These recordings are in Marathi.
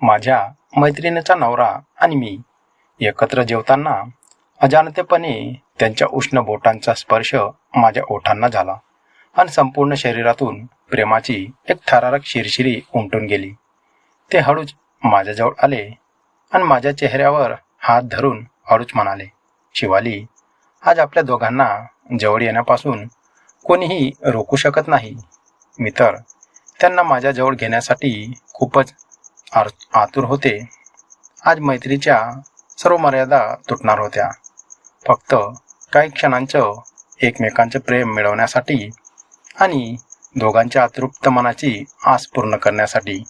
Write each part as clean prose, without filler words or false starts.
माझ्या मैत्रिणीचा नवरा आणि मी एकत्र जेवताना अजाणतेपणे त्यांच्या उष्ण बोटांचा स्पर्श माझ्या ओठांना झाला आणि संपूर्ण शरीरातून प्रेमाची एक थरारक शिरशिरी उमटून गेली. ते हळूच माझ्याजवळ आले आणि माझ्या चेहऱ्यावर हात धरून हळूच म्हणाले, शिवाली, आज आपल्या दोघांना जवळ येण्यापासून कोणीही रोखू शकत नाही. मी तर त्यांना माझ्याजवळ घेण्यासाठी खूपच आतुर होते. आज मैत्रीच्या सर्व मर्यादा तुटणार होत्या. फक्त काही क्षणांचं एकमेकांचं प्रेम मिळवण्यासाठी आणि दोघांच्या अतृप्त मनाची आस पूर्ण करण्यासाठी.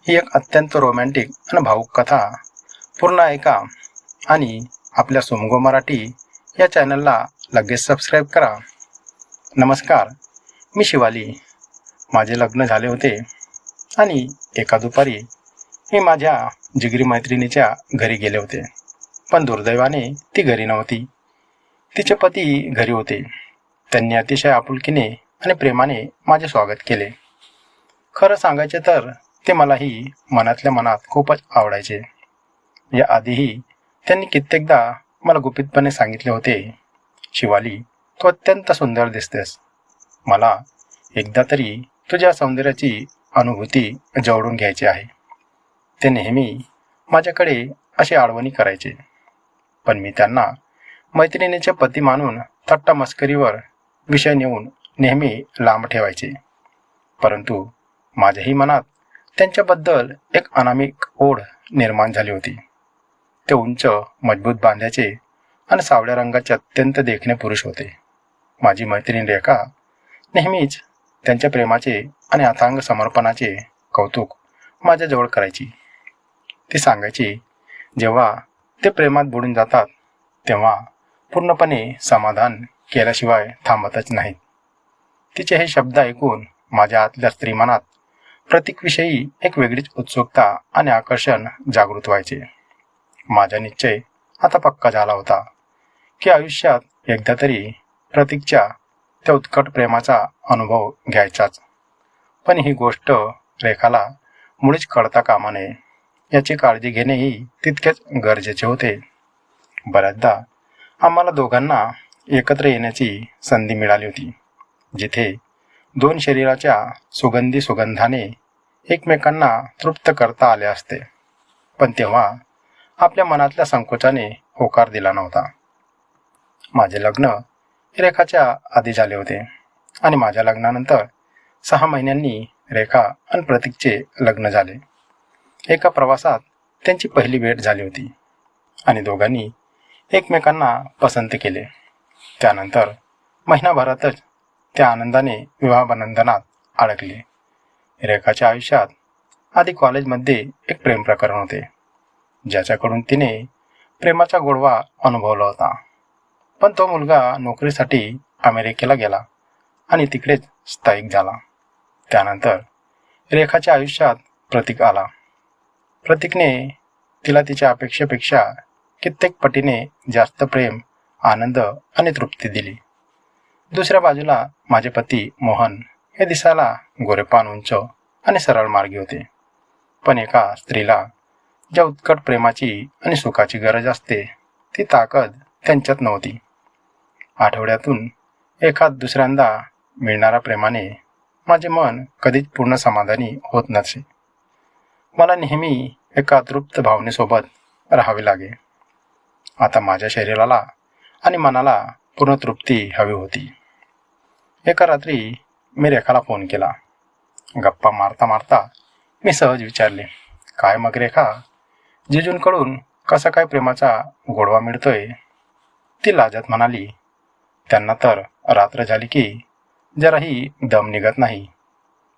ही एक अत्यंत रोमॅन्टिक आणि भावूक कथा पूर्ण ऐका आणि आपल्या सुमगो मराठी या चॅनलला लगेच सबस्क्राईब करा. नमस्कार, मी शिवाली. माझे लग्न झाले होते आणि एका दुपारी मी माझ्या जिगरी मैत्रिणीच्या घरी गेले होते. पण दुर्दैवाने ती घरी नव्हती. तिचे पती घरी होते. त्यांनी अतिशय आपुलकीने आणि प्रेमाने माझे स्वागत केले. खरं सांगायचे तर ते मलाही मनातल्या मनात खूपच आवडायचे. या आधीही त्यांनी कित्येकदा मला गुपितपणे सांगितले होते, शिवाली, तू अत्यंत सुंदर दिसतेस. मला एकदा तरी तुझ्या सौंदर्याची अनुभूती जवळून घ्यायची आहे. ते नेहमी माझ्याकडे अशी आठवणी करायचे. पण मी त्यांना मैत्रिणीचे पती मानून थट्टा मस्करीवर विषय नेऊन नेहमी लांब ठेवायचे. परंतु माझ्याही मनात त्यांच्याबद्दल एक अनामिक ओढ निर्माण झाली होती. ते उंच, मजबूत बांध्याचे आणि सावळ्या रंगाचे अत्यंत देखणे पुरुष होते. माझी मैत्रीण रेखा नेहमीच त्यांच्या प्रेमाचे आणि अथांग समर्पणाचे कौतुक माझ्याजवळ करायची. ती सांगायची, जेव्हा ते प्रेमात बुडून जातात तेव्हा पूर्णपणे समाधान केल्याशिवाय थांबतच नाहीत. तिचे हे शब्द ऐकून माझ्या आतल्या स्त्रीमनात प्रतीकविषयी एक वेगळीच उत्सुकता आणि आकर्षण जागृत व्हायचे. माझा निश्चय आता पक्का झाला होता की आयुष्यात एकदा तरी प्रतीकच्या त्या उत्कट प्रेमाचा अनुभव घ्यायचाच. पण ही गोष्ट रेखाला मुळीच कळता कामा नये याची काळजी घेणेही तितकेच गरजेचे होते. बऱ्याचदा आम्हाला दोघांना एकत्र येण्याची संधी मिळाली होती, जिथे दोन शरीराच्या सुगंधी सुगंधाने एकमेकांना तृप्त करता आले असते. पण तेव्हा आपल्या मनातल्या संकोचाने होकार दिला नव्हता. माझे लग्न रेखाच्या आधी झाले होते आणि माझ्या लग्नानंतर 6 महिन्यांनी रेखा आणि प्रतीकचे लग्न झाले. एका प्रवासात त्यांची पहिली भेट झाली होती आणि दोघांनी एकमेकांना पसंत केले. त्यानंतर महिनाभरातच त्या आनंदाने विवाहबंधनात अडकले. रेखाच्या आयुष्यात आधी कॉलेजमध्ये एक प्रेम प्रकरण होते, ज्याच्याकडून तिने प्रेमाचा गोडवा अनुभवला होता. पण तो मुलगा नोकरीसाठी अमेरिकेला गेला आणि तिकडेच स्थायिक झाला. त्यानंतर रेखाच्या आयुष्यात प्रतीक आला. प्रतीकने तिला तिच्या अपेक्षेपेक्षा कित्येक पटीने जास्त प्रेम, आनंद आणि तृप्ती दिली. दुसऱ्या बाजूला माझे पती मोहन हे दिसायला गोरेपान, उंच आणि सरळ मार्गी होते. पण एका स्त्रीला ज्या उत्कट प्रेमाची आणि सुखाची गरज असते ती ताकद त्यांच्यात नव्हती. आठवड्यातून एखाद दुसऱ्यांदा मिळणाऱ्या प्रेमाने माझे मन कधीच पूर्ण समाधानी होत नसे. मला नेहमी एका अतृप्त भावनेसोबत राहावे लागे. आता माझ्या शरीराला आणि मनाला पूर्ण तृप्ती हवी होती. एका रात्री मी रेखाला फोन केला. गप्पा मारता मारता मी सहज विचारले, काय मग रेखा, जिजूंकडून कसा काय प्रेमाचा गोडवा मिळतोय? ती लाजत म्हणाली, त्यांना तर रात्र झाली की जराही दम निघत नाही.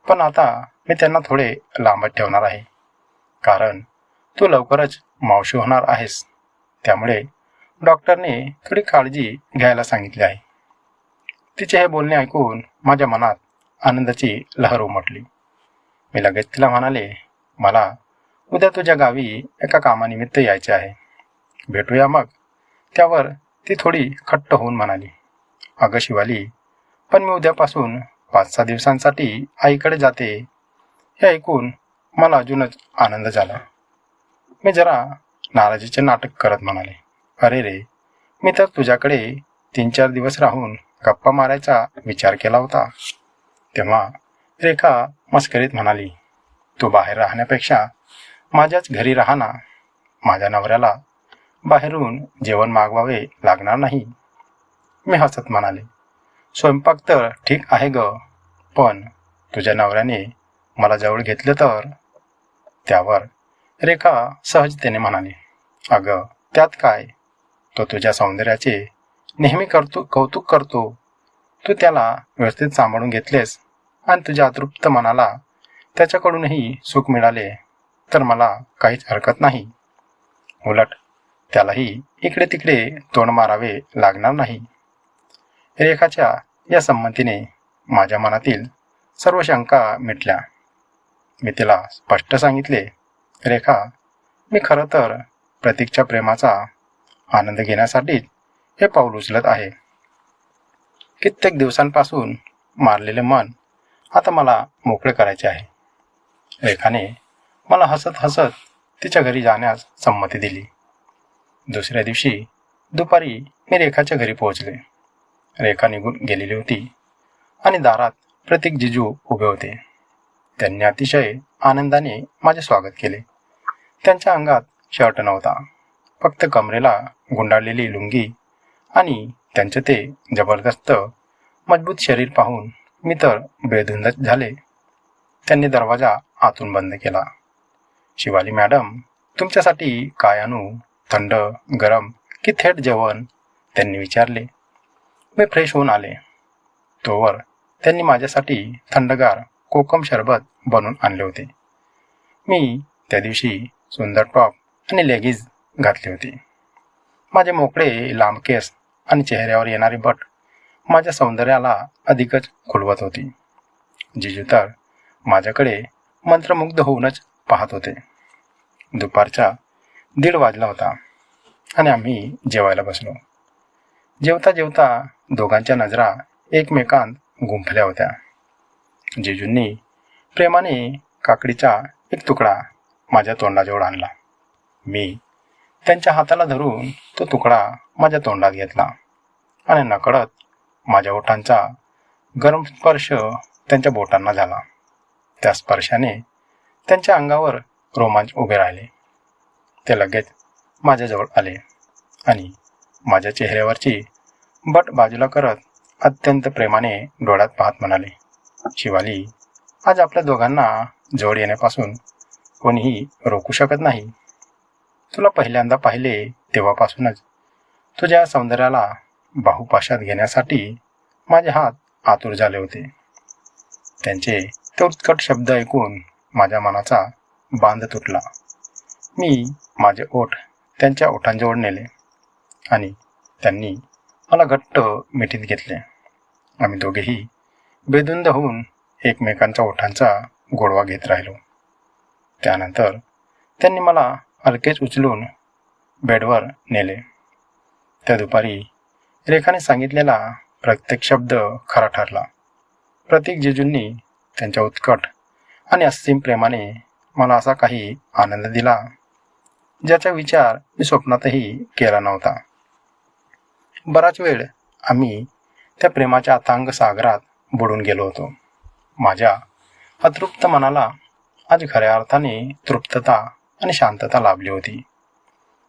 पण आता मी त्यांना थोडे लांबत ठेवणार आहे, कारण तू लवकरच मावशी होणार आहेस. त्यामुळे डॉक्टरने थोडी काळजी घ्यायला सांगितली आहे. तिचे हे बोलणे ऐकून माझ्या मनात आनंदाची लहर उमटली. मी लगेच तिला म्हणाले, मला उद्या तुझ्या गावी एका कामानिमित्त यायचे आहे, भेटूया मग. त्यावर ती थोडी खट्ट होऊन म्हणाली, अगं शिवाली, पण मी उद्यापासून 5-6 दिवसांसाठी आईकडे जाते. हे ऐकून मला अजूनच आनंद झाला. मी जरा नाराजीचे नाटक करत म्हणाले, अरे रे, मी तर तुझ्याकडे 3-4 दिवस राहून गप्पा मारायचा विचार केला होता. तेव्हा रेखा मस्करीत म्हणाली, तू बाहेर राहण्यापेक्षा माझ्याच घरी राहा ना. माझ्या नवऱ्याला बाहेरून जेवण मागवावे लागणार नाही. मी हसत म्हणाले, स्वयंपाक तर ठीक आहे ग, पण तुझ्या नवऱ्याने मला जवळ घेतलं तर. त्यावर रेखा सहजतेने म्हणाली, अगं त्यात काय, तो तुझ्या सौंदर्याचे नेहमी कौतुक करतो. तू त्याला व्यवस्थित सांभाळून घेतलेस आणि तुझ्या अतृप्त मनाला त्याच्याकडूनही सुख मिळाले तर मला काहीच हरकत नाही. उलट त्यालाही इकडे तिकडे तोंड मारावे लागणार नाही. रेखाच्या या संमतीने माझ्या मनातील सर्व शंका मिटल्या. मी तिला स्पष्ट सांगितले, रेखा, मी खरं तर प्रतीकच्या प्रेमाचा आनंद घेण्यासाठीच हे पाऊल उचलत आहे. कित्येक दिवसांपासून मारलेले मन आता मला मोकळे करायचे आहे. रेखाने मला हसत हसत तिच्या घरी जाण्यास संमती दिली. दुसऱ्या दिवशी दुपारी मी रेखाच्या घरी पोहोचले. रेखा निघून गेलेली होती आणि दारात प्रतीक जिजू उभे होते. त्यांनी अतिशय आनंदाने माझे स्वागत केले. त्यांच्या अंगात शर्ट नव्हता, फक्त कमरेला गुंडाळलेली लुंगी आणि त्यांचे ते जबरदस्त मजबूत शरीर पाहून मी तर बेधुंद झाले. त्यांनी दरवाजा आतून बंद केला. शिवाली मॅडम, तुमच्यासाठी काय आणू? थंड, गरम की थेट जेवण? त्यांनी विचारले. मी फ्रेश होऊन आले. तोवर त्यांनी माझ्यासाठी थंडगार कोकम सरबत बनवून आणले होते. मी त्या दिवशी सुंदर टॉप आणि लेगिज घातली होती. माझे मोकळे लांब केस आणि चेहऱ्यावर येणारी बट माझ्या सौंदर्याला अधिकच खुलवत होती. जिजू तर माझ्याकडे मंत्रमुग्ध होऊनच पाहत होते. दुपारचा 1:30 वाजला होता आणि आम्ही जेवायला बसलो. जेवता जेवता दोघांच्या नजरा एकमेकांत गुंफल्या होत्या. जिजूंनी प्रेमाने काकडीचा एक तुकडा माझ्या तोंडाजवळ आणला. मी त्यांच्या हाताला धरून तो तुकडा माझ्या तोंडात घेतला आणि नकळत माझ्या ओठांचा गरम स्पर्श त्यांच्या बोटांना झाला. त्या स्पर्शाने त्यांच्या अंगावर रोमांच उभे राहिले. ते लगेच माझ्याजवळ आले आणि माझ्या चेहऱ्यावरची बट बाजूला करत अत्यंत प्रेमाने डोळ्यात पाहत म्हणाले, शिवाली, आज आपल्या दोघांना जवळ येण्यापासून कोणीही रोखू शकत नाही. तुला पहिल्यांदा पाहिले तेव्हापासूनच तुझ्या सौंदर्याला बाहुपाशात घेण्यासाठी माझे हात आतुर झाले होते. त्यांचे ते उत्कट शब्द ऐकून माझ्या मनाचा बांध तुटला. मी माझे ओठ त्यांच्या ओठांजवळ नेले आणि त्यांनी मला घट्ट मिठीत घेतले. आम्ही दोघेही बेधुंद होऊन एकमेकांच्या ओठांचा गोडवा घेत राहिलो. त्यानंतर त्यांनी मला हलकेच उचलून बेडवर नेले. त्या दुपारी रेखाने सांगितलेला प्रत्येक शब्द खरा ठरला. प्रतीक जिजूंनी त्यांच्या उत्कट आणि असीम प्रेमाने मला असा काही आनंद दिला ज्याचा विचार मी स्वप्नातही केला नव्हता. बराच वेळ आम्ही त्या प्रेमाच्या अथांग सागरात बुडून गेलो होतो. माझ्या अतृप्त मनाला आज खऱ्या अर्थाने तृप्तता आणि शांतता लाभली होती.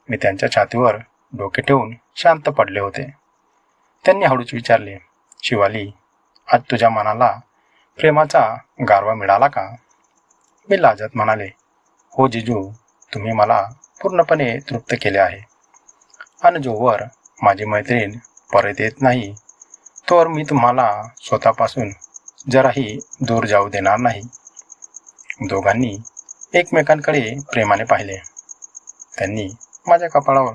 मी त्यांच्या छातीवर डोके ठेवून शांत पडले होते. त्यांनी हळूच विचारले, शिवाली, आज तुझ्या मनाला प्रेमाचा गारवा मिळाला का? मी लाजत म्हणाले, हो जिजू, तुम्ही मला पूर्णपणे तृप्त केले आहे आणि जोवर माझी मैत्रीण परत येत नाही तोवर मी तुम्हाला स्वतःपासून जराही दूर जाऊ देणार नाही. दोघांनी एकमेकांकडे प्रेमाने पाहिले. त्यांनी माझ्या कपाळावर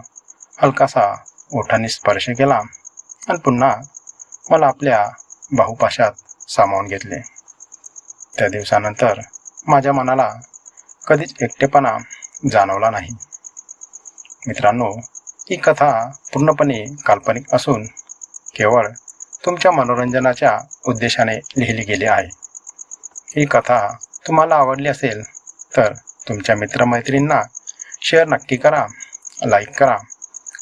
हलकासा ओठांनी स्पर्श केला आणि पुन्हा मला आपल्या बाहुपाशात सामावून घेतले. त्या दिवसानंतर माझ्या मनाला कधीच एकटेपणा जाणवला नाही. मित्रांनो, ही कथा पूर्णपणे काल्पनिक असून केवळ तुमच्या मनोरंजनाच्या उद्देशाने लिहिली गेली आहे. ही कथा तुम्हाला आवडली असेल तर तुमच्या मित्रमैत्रिणींना शेअर नक्की करा, लाईक करा.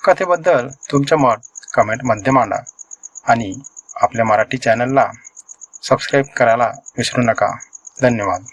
कथेबद्दल तुमचं मत कमेंटमध्ये मांडा आणि आपल्या मराठी चॅनलला सबस्क्राईब करायला विसरू नका. धन्यवाद.